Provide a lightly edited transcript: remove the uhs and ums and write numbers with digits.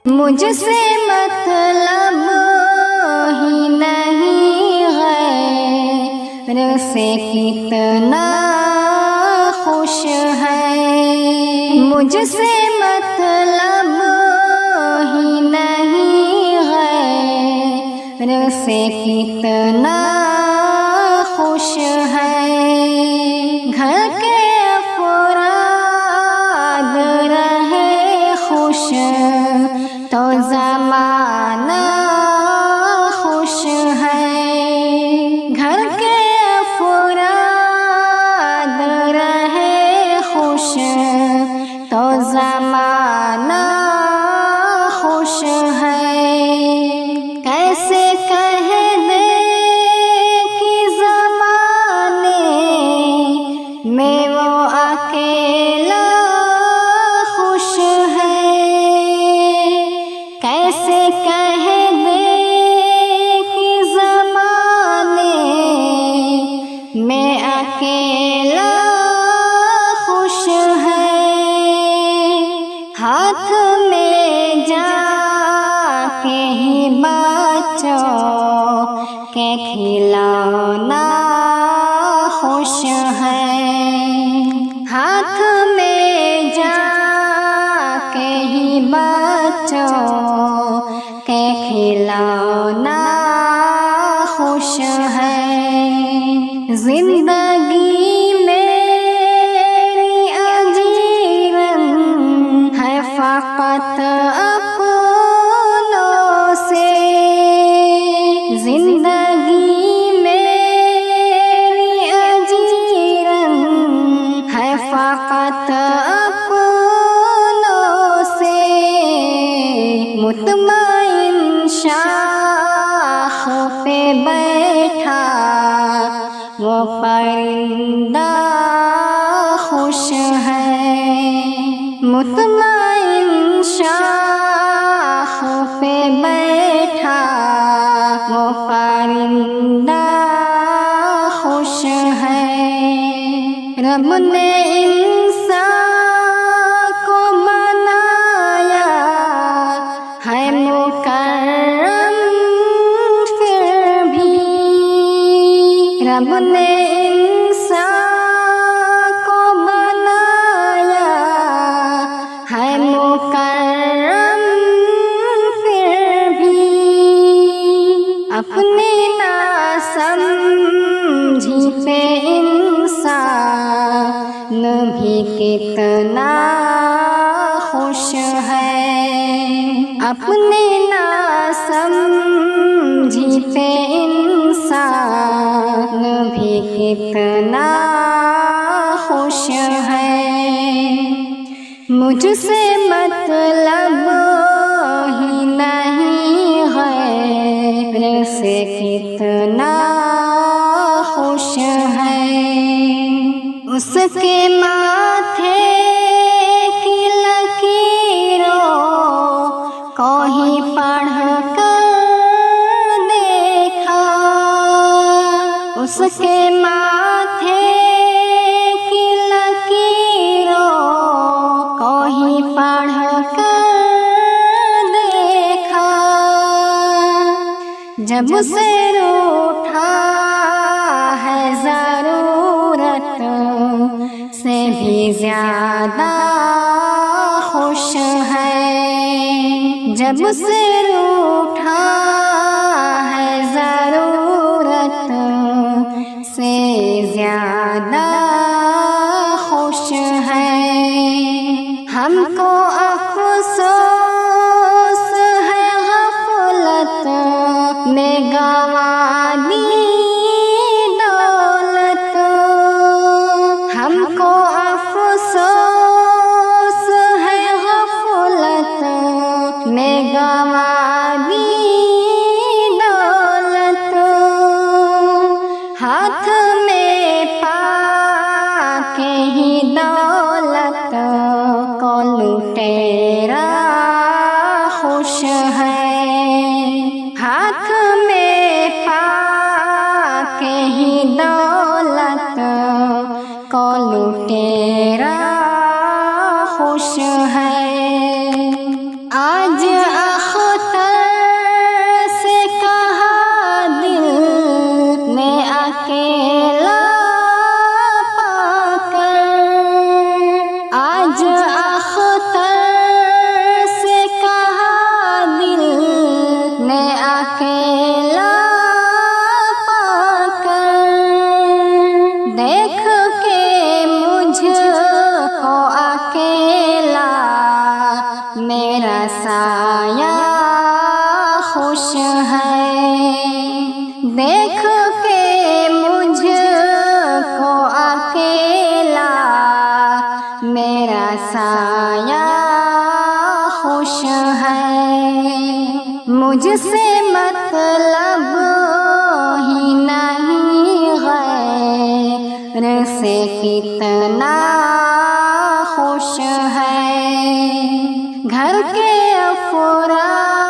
مجھ سے مطلب ہی نہیں غیر سے کتنا خوش ہے، مجھ سے مطلب ہی نہیں غیر سے کتنا خوش ہے، گھر کے افراد رہے خوش تو زمانہ خوش ہے، گھر کے افراد رہے خوش تو زمانہ خوش ہے، کیسے کہہ دے کہ زمانے میں وہ اکیلا خوش ہے، کیسے کہہ دے کہ زمانے میں اکیلا خوش ہے، ہاتھ میں جا کے ہی بچوں کے کھلونا خوش ہے، ہاتھ میں جا کے ہی بچوں کے کھلونا خوش ہے، زندگی میری اجیرن ہے فقط اپنوں سے، زندگی میری اجیرن ہے فقط اپنوں سے، مطمئن شاخ پہ بیٹھا وہ پرندہ خوش ہے، مطمئن شاخ پہ بیٹھا وہ پرندہ خوش ہے، رب نے انسان کو بنایا ہے مکرم پھر بھی، رب نے انسان کو بنایا ہے مکرم پھر بھی، اپنی ناسمجھی پہ انسان بھی کتنا خوش ہے، اپنی ناسمجھی پہ انسان بھی کتنا خوش ہے، مجھ سے مطلب ہی نہیں غیر سے کتنا خوش ہے، اس کے ماتھے کی لکیروں کو ہی پڑھ کر دیکھا، اس کے ماتھے کی لکیروں کو ہی پڑھ کر دیکھا، جب سے روٹھا ہے ضرورت سے بھی زیادہ خوش ہے، جب سے روٹھا ہے ضرورت سے زیادہ خوش ہے، ہم کو افسوس ہے غفلت میں گنوا دی دولت، ہم کو افسوس ہے غفلت میں گنوا دی دولت، ہاتھ میں پا کے ہی دولت کو لٹیرا خوش ہے، ہاتھ میں پا کے ہی دولت کو لٹیرا خوش ہے، آج دیکھ کے مجھ کو اکیلا میرا سایہ خوش ہے، دیکھ کے مجھ کو اکیلا میرا سایہ خوش ہے، مجھ سے مطلب ہی نہیں غیر سے کتنا خوش ہے، گھر کے افراد